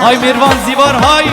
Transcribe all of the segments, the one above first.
های میروان زیبار های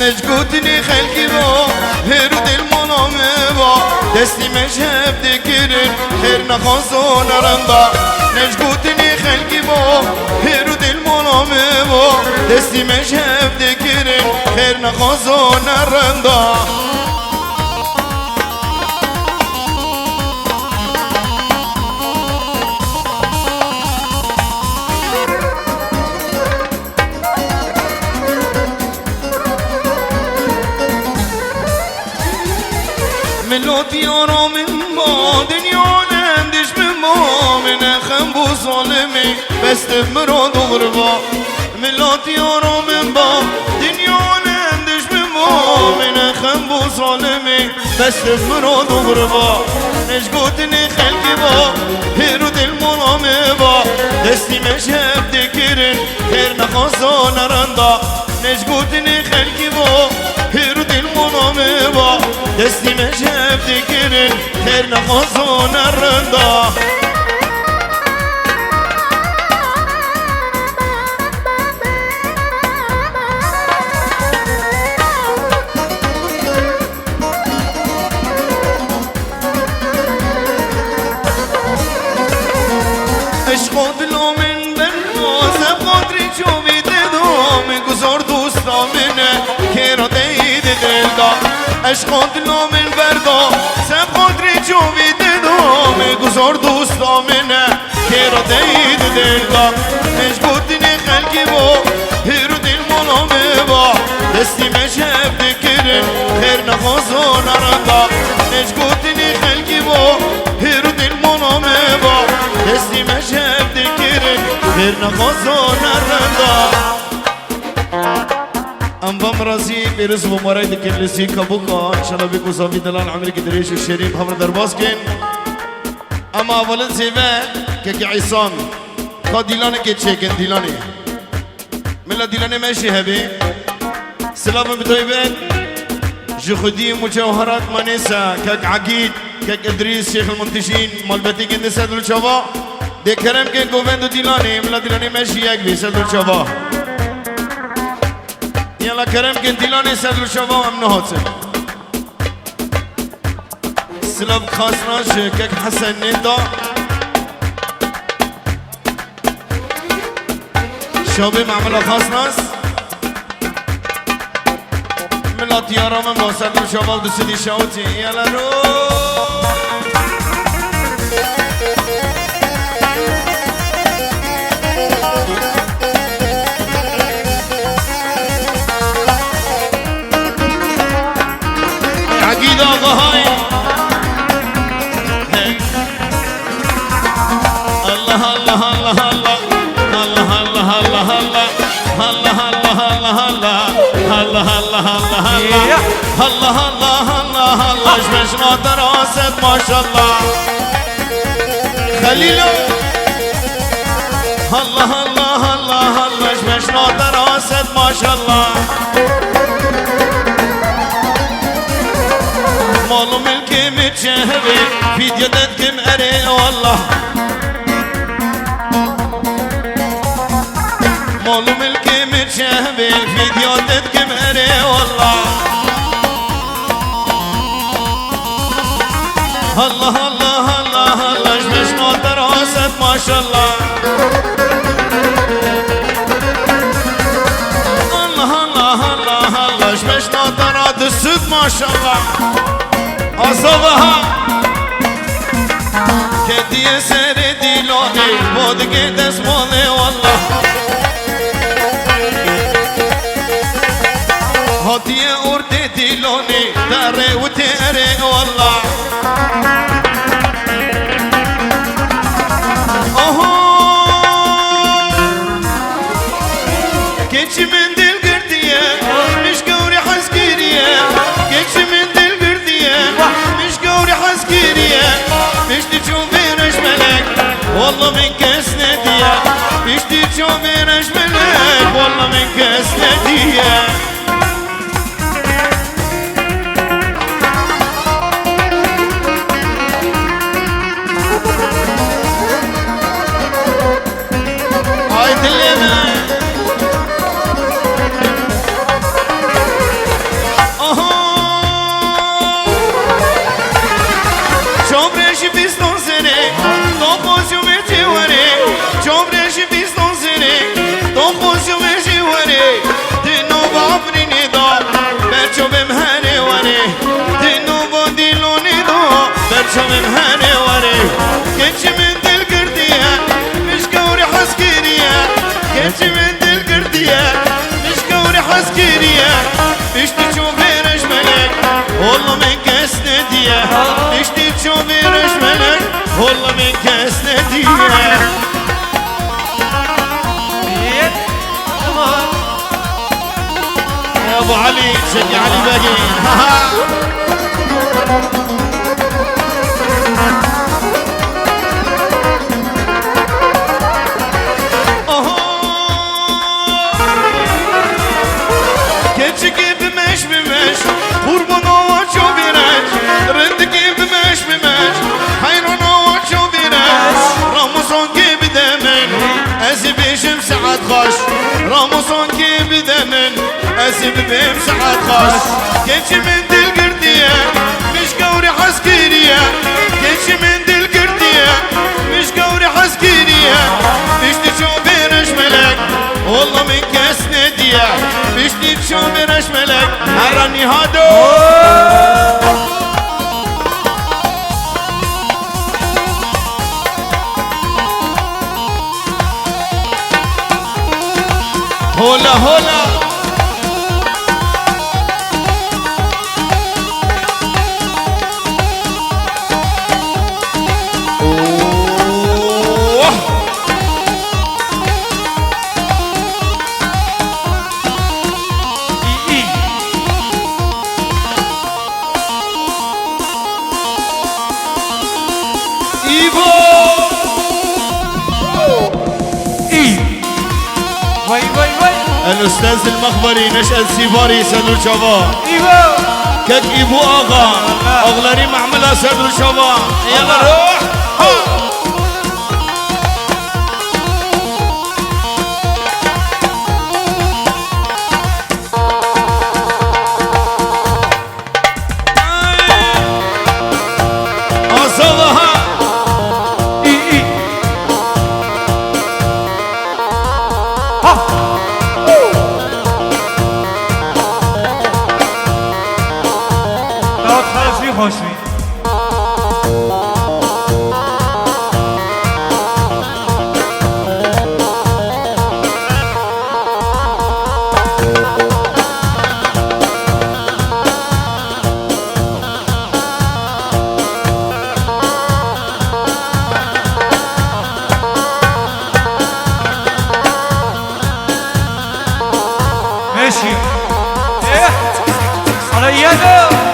نجگوتنی خلقی با هرو دل منامه با دستی مشهب دکرن خیر نخواست و نرندا نجگوتنی خلقی با هرو دل منامه با دستی مشهب دکرن خیر نخواست و نرندا ملوتي ورا من ما دنيا ندش من ما من خنبو ظالمي بس تمرض غربا ملوتي ورا من ما دنيا ندش من ما من خنبو ظالمي بس تمرض غربا نشقوتني خلقي با هيرود المنامي با دستي مشهب دكرن خير نخوصو نرندا نشقوتني خلقي با هيرود المنامي با دستی مشهب دکرن خیر نخواست نرندا عشق دلو من بنازم قدری چوبی ددام گذار دوستا منه که را دید دلدا عشق دلو من بردا سب قدری چوبی ددام گذار دوستا منه که را دید دلدا نجبوتنی خلقی با هیرو دل منامه با دستی مشهب دکرن خیر نخواست و نرندا نجبوتنی خلقی با هیرو دل منامه با دستی مشهب دکرن خیر نخواست و نرندا ام بمرازي بيرز بمرايد كنلسي كابوكا ان شاء الله بيكو صافي دلال عمري كدريش الشريف حمر درباسكن اما اولن سيفا كي عصام كا ديلاني كي تشيكن ديلاني ملا ديلاني ماشي هبي سلام بطيبين جخدي مجوهرات منيسا كاك عقيد كاك ادريس شيخ المنتجين مالبتي كن سادل شبا دي كرم كي كوفندو ديلاني ملا ديلاني ماشي يكبي سادل شبا يلا كرم كن ديلاني سادل شبا امنو هاتن سلام خاصناش كاك حسن نيدا شابي معملة خاصناس ملا تيارا من باسدل شبا ودسدي شاوتي يلا روح عقيد آقا هاي الله الله الله الله الله الله الله الله الله الله الله الله الله الله الله الله جمجنا دراسة ما شاء الله خليلو الله الله الله الله جمجنا دراسة ما شاء الله مالو ملكي متشهري فيديو دتكم أري والله ظلم الكمر شهبي فيديو تتكمري والله الله الله الله الله شبش نوتر وسط ما شاء الله الله الله الله الله شبش نوتر السد ما شاء الله أصابها كدي سردي لوني بودك تسموني والله هاتي أردتي لوني داري وتاري والله كيتش من دل قردية مش قوري حسكيرية كيتش من دل قردية مش قوري حسكيرية مش تشوفي رجملك والله من كاس ندية مش تشوفي رجملك والله من كاس ندية هاي دلنا من هاني وري كنش من دل قردية مش قوري حسكيرية كنش من دل قردية مش قوري حسكيرية مش تشوفي رجملك والله من كاس ندية مش تشوفي رجملك والله من كاس ندية يا ابو علي شجع علي باقي راموسون كي بدمن اسب بهم ساعات خاص كنش من دل قردية مش قوري حسكيرية كنش من دل قردية مش قوري حسكيرية مش تشوفي رجملك والله من كاس ندية مش تشوفي رجملك هراني هادو هولا هولا الأستاذ المخبري نشأة سيباري سادو الشباب كك إيبو آغا أغلري معملة سادو الشباب يلا روح أصابها خوشی ماشي ايه على يده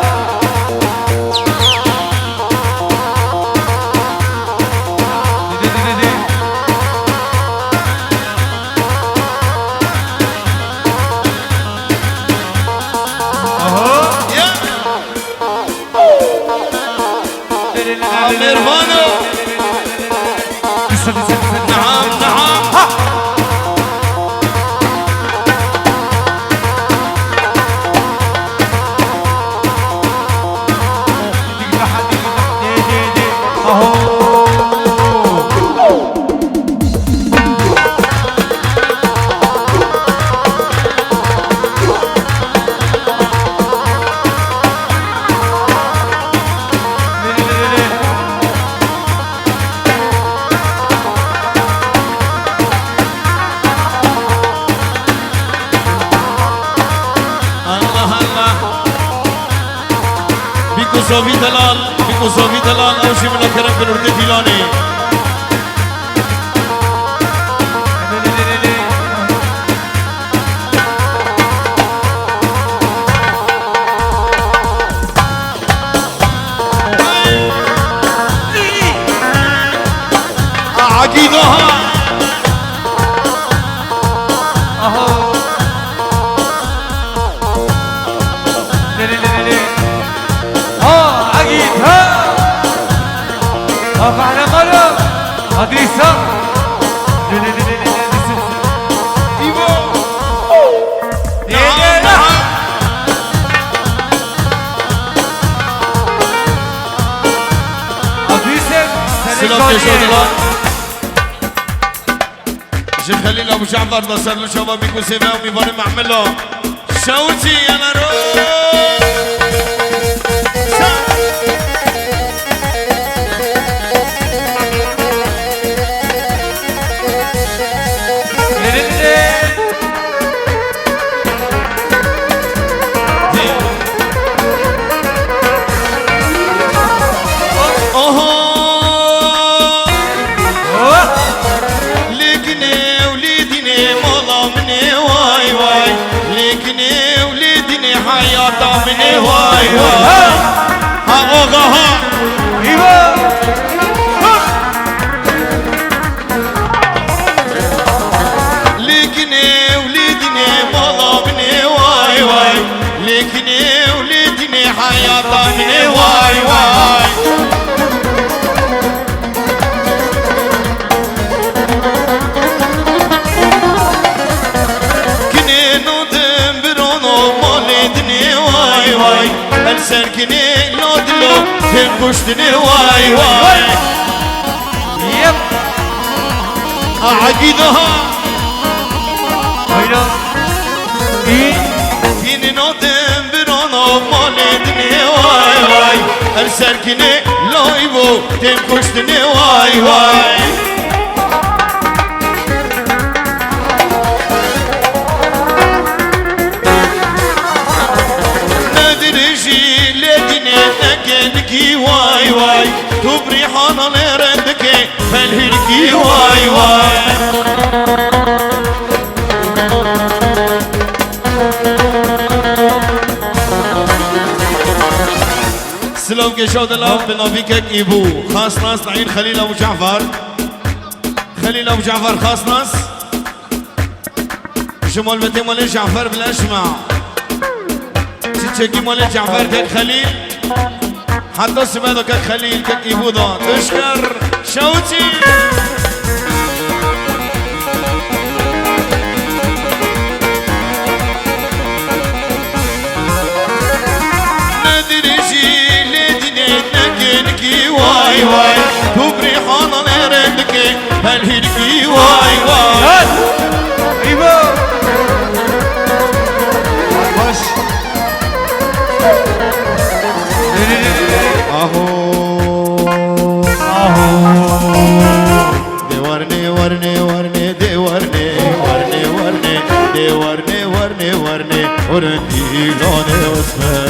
ميرفانو نعم نعم صوفي دلال بيكو صوفي دلال أوشي من الكرم بالورد فيلاني عقيدها اهو ليلي ليلي ليلي ها عقيد ها رفعنا قلم هديسة ليلي ليلي ليلي إيبو ليلي لا هديسة سلام كشوتلا شيخ خليل ابو جعفر نصر له شباب بيكون سيفا وميفاني معمل له شوتي يلا روح ليلي ليلي لكني وليدني مالا مني واي واي لكني وليدني حياة مني واي واي ها اوغا ها ايوه لكني وليدني مالا مني واي واي لكني وليدني حياة مني واي واي سركني لو دلو تنقشتني واي واي يب عقيدها هيدا ايه فيني نوتن برونو مالدني واي واي سركني لو يبو تنقشتني واي واي نكي واي واي تبري حانا لردك فالهلكي واي واي سلام كشود الله بنافيكك إبو خاص ناس نعين خليل أبو جعفر خليل أبو جعفر خاص ناس شمال بتي مالي جعفر بالأشمع تشكي مالي جعفر كك خليل حتى سمعنا كخليل كإيبودا تشكر شوتي ندري شي لدني نكنكي واي واي تبري حانا لردك هالهلكي واي واي ايوه باش ورني ورني ورني دي ورني ورني ورني دي ورني ورني ورني ورني لوني اصفر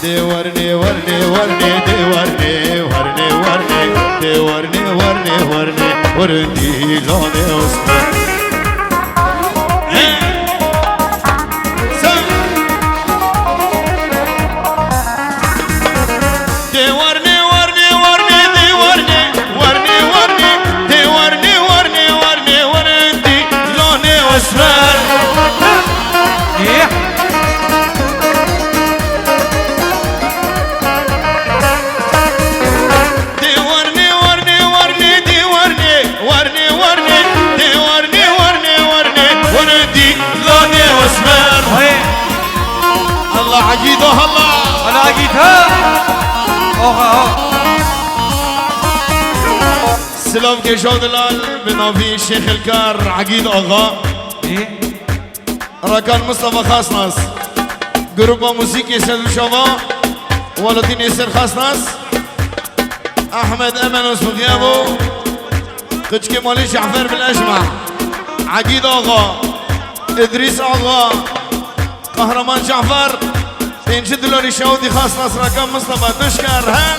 دي ورني ورني ورني دي ورني ورني ورني دي ورني ورني ورني ورني لوني اصفر عقيدها الله انا عقيدها اوه سلام كشود الال بنافي الشيخ الكار عقيد اغا ايه راكان مصطفى خاص ناس جروب موسيقى يسال شبا ولدين يسال خاص ناس احمد امن وسفيابو كتشكي مولي جعفر بالاجمع عقيد آغا إدريس آغا قهرمان جعفر تنجد لوري شاودي خاص نصر كم مصطفى تشكر هل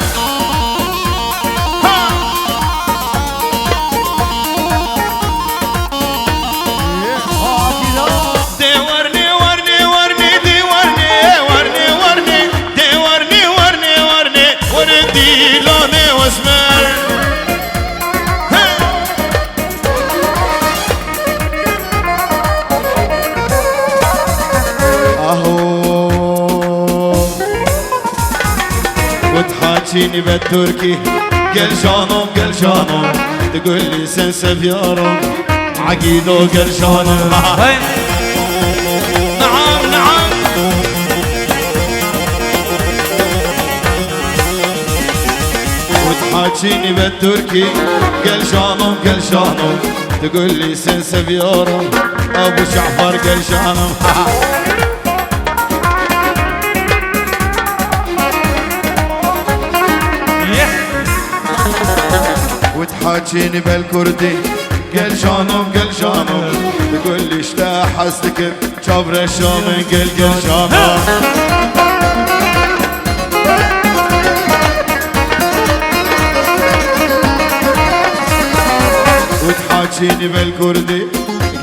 تحاجيني بالتركي قال جانم تقول لي سن سفيارم عقيدو قال جانم نعم وتحاجيني بالتركي قال جانم تقول لي سن سفيارم ابو جعفر قال جانم وتحاجيني بالكردي قال جانم تقول لي اشتا حسدك جبر الشام قال جانم وتحاجيني بالكردي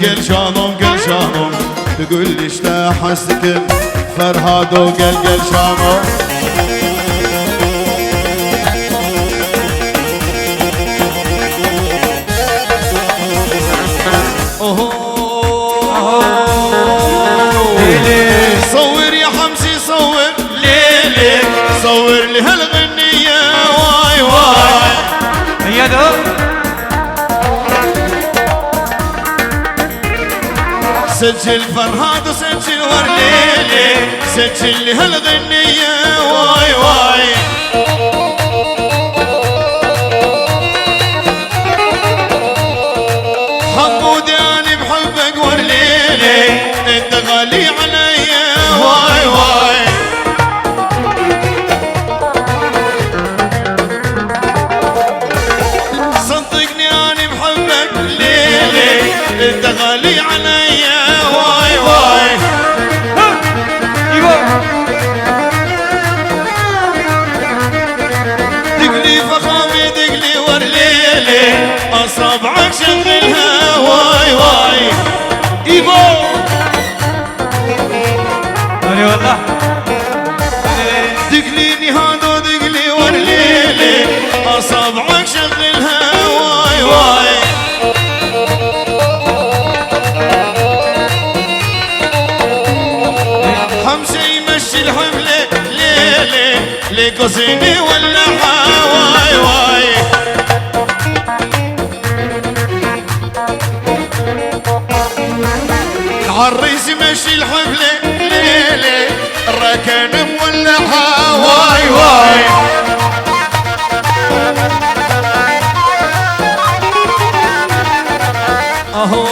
قال جانم تقول لي اشتا حسدك فرهادو قال جانم صور يا حمزي صور ليلي صور لي هالغنية واي هي ده سجل فرهاد وسجل ورليلي سجل لي هالغنية واي حمودي أنا بحبك ورليلي انت غالي عليا واي صدقني أنا بحبك ليلي انت غالي عليا واي دقلي فخامي دقلي ورليلي أصابعك شغلها واي إيبو والله دقليني هادو دقلي ورليلي أصابعك شغلها واي حمزة يمشي الحفلة ليلي لقصيني ولعها واي العريس يمشي الحفلة ليلي الركن مولعها واي اهو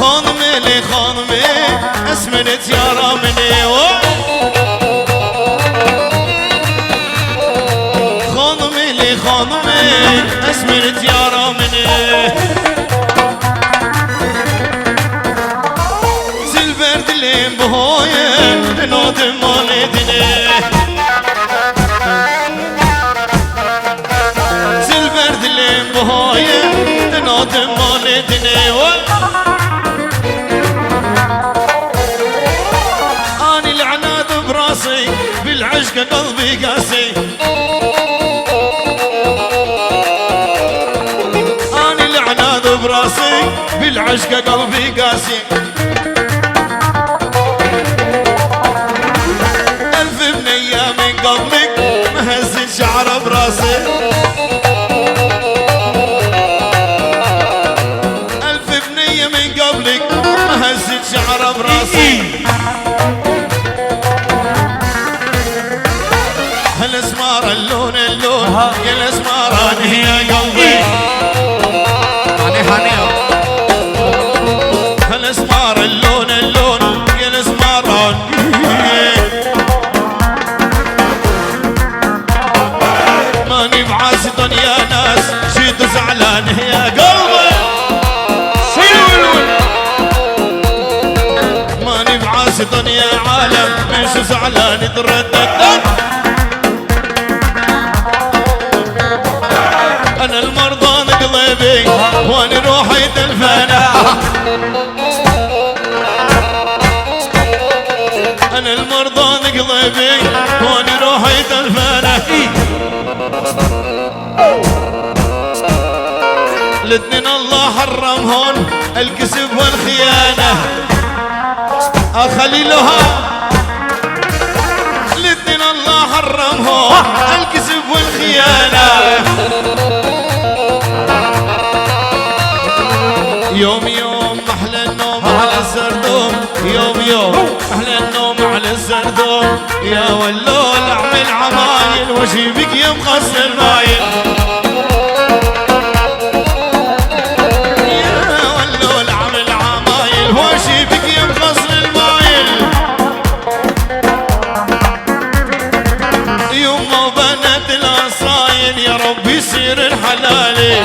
خانمي اسمنت يا رامني خانمي اسمنت يا رامني بهايه نادم مالدنه سلفر دلم بهايه نادم مالدنه اني العناد براسي بالعشق قلبي قاسي اني العناد براسي بالعشق قلبي قاسي شعر براسي ألف بنية من قبلك مهزت شعر براسي هالاسمار اللون يا الاسماراني يا قلبي هاني هالاسمار اللون يا الاسماراني ماني بعاد نتردد. انا المرضى نقلبي وانا روحي تلفانه. انا المرضى نقلبي وانا روحي تلفانه. الاثنين الله حرمهن الكسب والخيانه. خليلها الاثنين الله حرمهن الكسب والخيانه. يوم يوم محلى النوم على الزردوم. يوم يوم محلى النوم على الزردوم. يا ولول اعمل عمايل وجيبك يا مقصر مايل. يا ولول اعمل عمايل وجيبك يا مقصر المايل. يما وبنات الاصايل يا رب يصير الحلالي.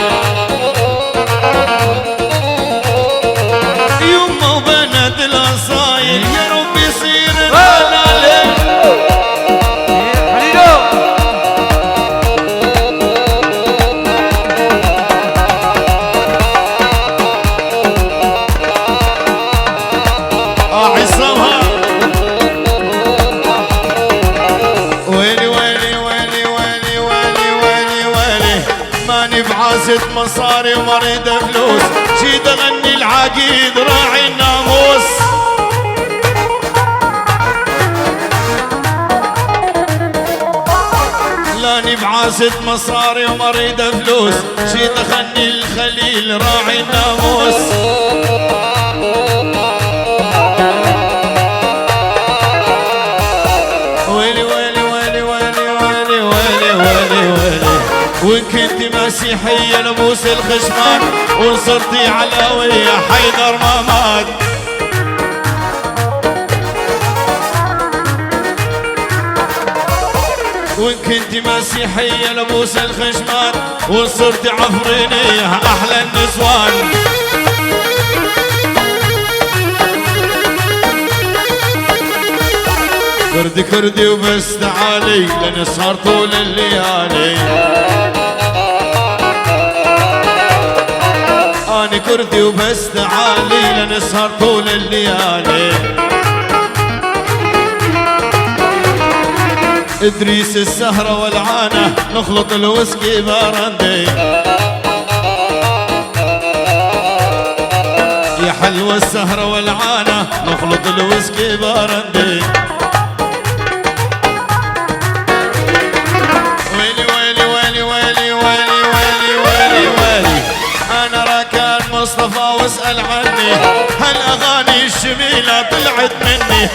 الأصايل يا رب يصير الحلال. عصامها ويلي ويلي ويلي ويلي ويلي ويلي ويلي. ماني بعازة مصاري ومريد فلوس. جيت اغني العقيد راعي الناموس. لاني بعازة مصاري ومريد فلوس. جيت اغني الخليل راعي الناموس. ويلي ويلي ويلي ويلي ويلي ويلي ويلي ويلي. وإن كنت مسيحية لبوس الخشمان وصرتي علوية حيدر ما مات. وإن كنت مسيحية لبوس الخشمان وصرتي عفرينية أحلى النسوان. كردي كردي وبس تعالي لنسهر طول الليالي. أنا كردي وبس تعالي لنسهر طول الليالي. إدريس السهرة والعانة نخلط الوسكي باراندي. يا حلوة السهرة والعانة نخلط الوسكي باراندي. ويلي ويلي ويلي ويلي ويلي ويلي ويلي ويلي. أنا ركان مصطفى واسأل عني هالأغاني الجميلة طلعت مني.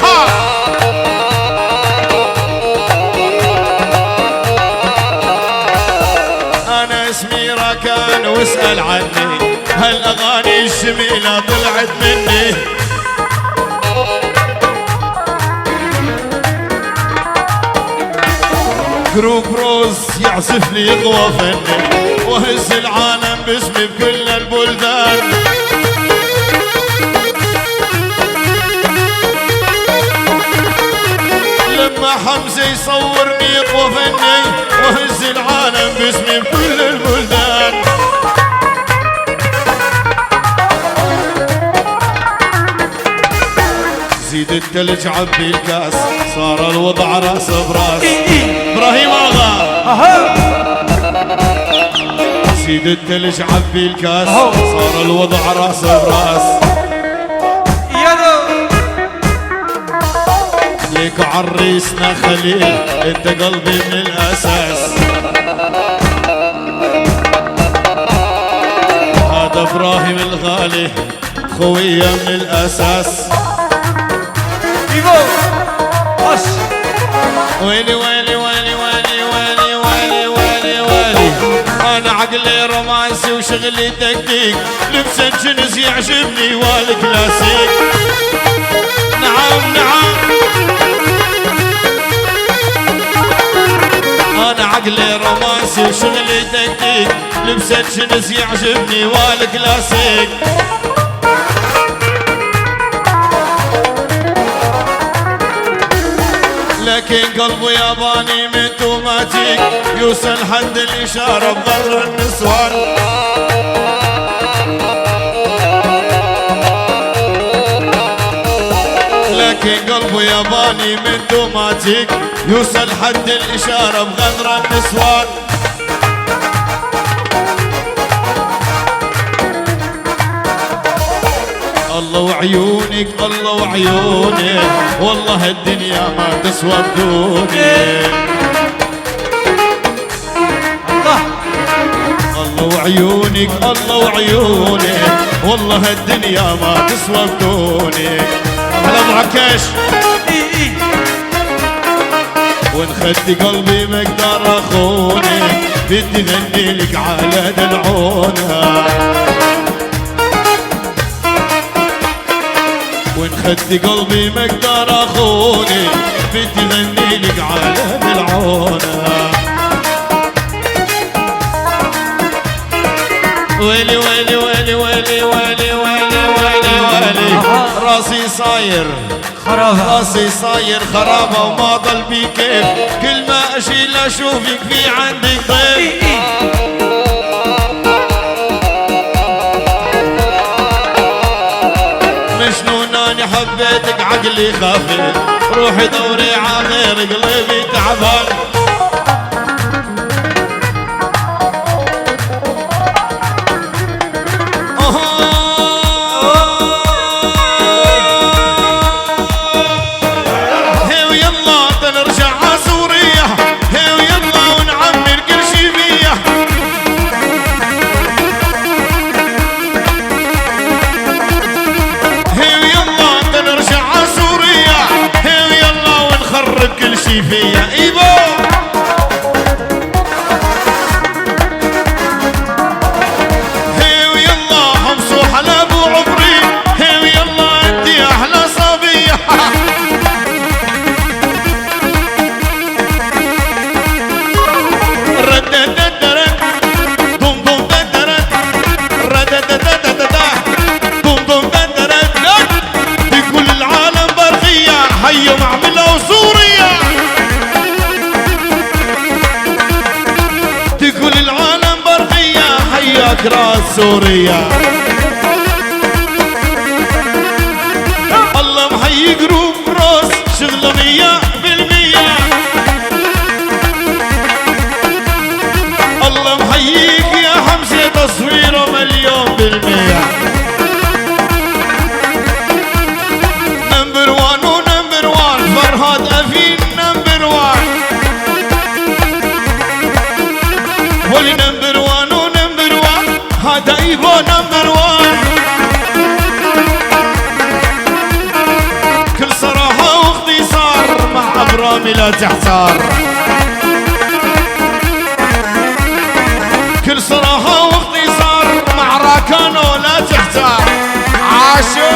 أنا اسمي ركان واسأل عني هالأغاني الجميلة طلعت مني. جروب روز يعزف لي يقوى فني وهز العالم باسمي بكل البلدان. لما حمزة يصورني يقوى فني وهز العالم باسمي بكل البلدان. زيد التلج عبي الكاس صار الوضع راس براس. ابراهيم اغا زيد التلج عبي الكاس صار الوضع راس براس. ليك عريسنا خليل انت قلبي من الاساس. هذا ابراهيم الغالي خوية من الاساس. ويلي ويلي ويلي ويلي ويلي ويلي ويلي ويلي. انا عقلي رومانسي وشغلي تكتيك. لبس الجنس يعجبني والكلاسيك. نعم نعم. انا عقلي رومانسي وشغلي تكتيك. لبس الجنس يعجبني والكلاسيك. لكن قلبه ياباني من توماتيك يوصل حد الإشارة بغر النسوان. لكن قلبه ياباني من توماتيك يوصل حد الإشارة بغدر النسوان. الله وعيونك الله وعيونك والله الدنيا ما تسوى بدونك. الله وعيونك الله وعيونك والله الدنيا ما تسوى بدونك. هلا ابو عكاش وان خدت قلبي ما اقدر اخونك بدي غني لك على دلعونها. وان خدت قلبي ما اقدر اخونك بدي غني لك على دلعونها. ويلي ويلي ويلي ويلي ويلي ويلي ويلي ويلي راسي صاير خرابة راسي صاير خرابة وما ضل بي كيف كل ما اشيل اشوفك في عندك ضيف. مجنون اني حبيتك عقلي خافت روحي دوري عغير قلبي تعبان. فيا ايبو هيو يلا حمصوح على ابو عمري هيو يلا انتي احلى صبيه. ردددرد بوم بوم ددرد رددددد بوم بوم ددرد في كل العالم برقيه هيا معمله وسوريا. كل العالم برقية حياك راس سوريا. الله محيي قروب راس شغله 100%. الله محييك يا حمزة تصويره 1,000,000%. نمبر 1 ونمبر 1 فرهاد أفين نمبر 1 ولي نمبر 1 ونمبر 1 هذا ايبو نمبر 1. كل صراحة واختصار مع ابرامي لا تحتار. كل صراحة واختصار مع راكانو لا تحتار. عاشو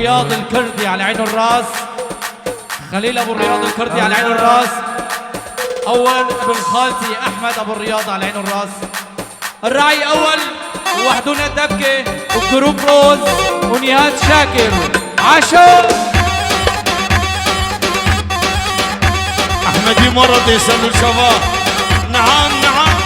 الرياض الكردي على عين الراس. خليل ابو الرياض الكردي على عين الراس. اول ابن خالتي احمد ابو الرياض على عين الراس. الراعي اول وحدونا الدبكه وجروب روز ونهاد شاكر. عاشو احمد يمرض يسلم الشباب. نعم نعم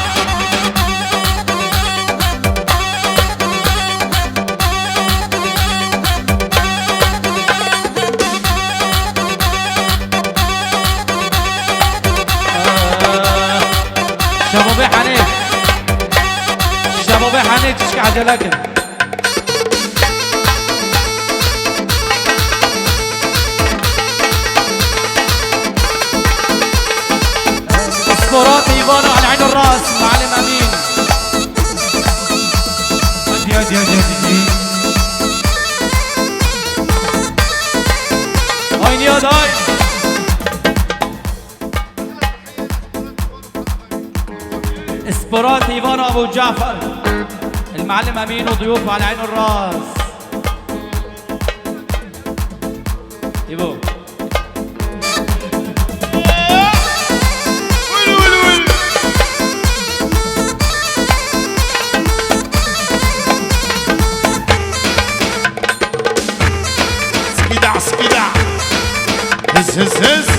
شبابي حنيف شبابي حنيف تشكي عجلك. اسطورات ايفانو على عين الراس. معلم امين هدي هاي نياد هاي. اسطورات ايفانو ابو جعفر. المعلم امين وضيوفه على عين الراس. ايبو هز هز هز.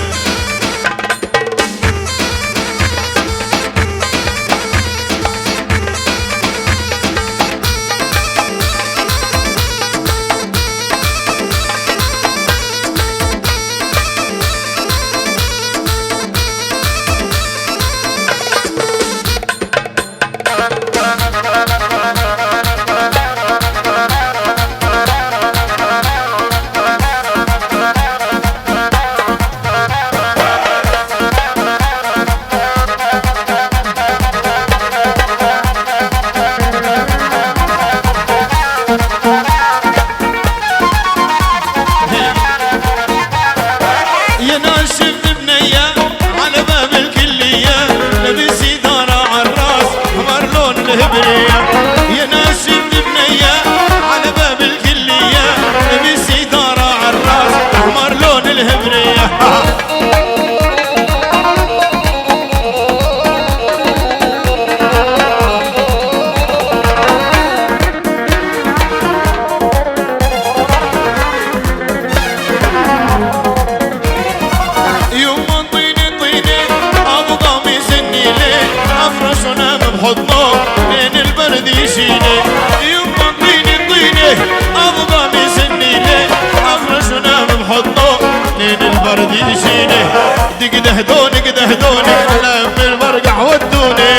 دهدوني لم المرقع ودوني.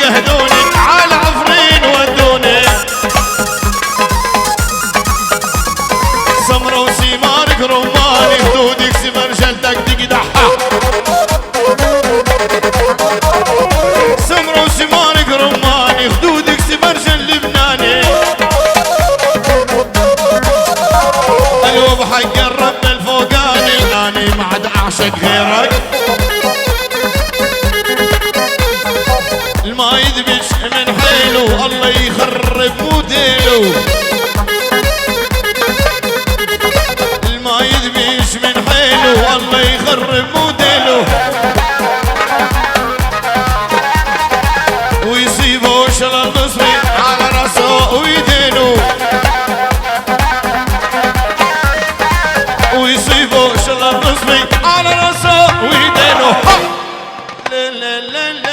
دهدوني على عفرين ودوني. سمرة وسيمارك رماني خدودك سمرجلتك دقدحة. سمرة وسيمارك رماني خدودك سمرجل لبناني. ايوه بحق الرب الفوقاني اني ما عاد اعشق غيرك. الما يذبش من حيله الله يخرب موديله. الما يذبش من حيله الله يخرب موديله. ويصيبه شلل نصفي على راسه ويدينه. ويصيبه شلل نصفي على راسه ويدينه. لا لا لا لا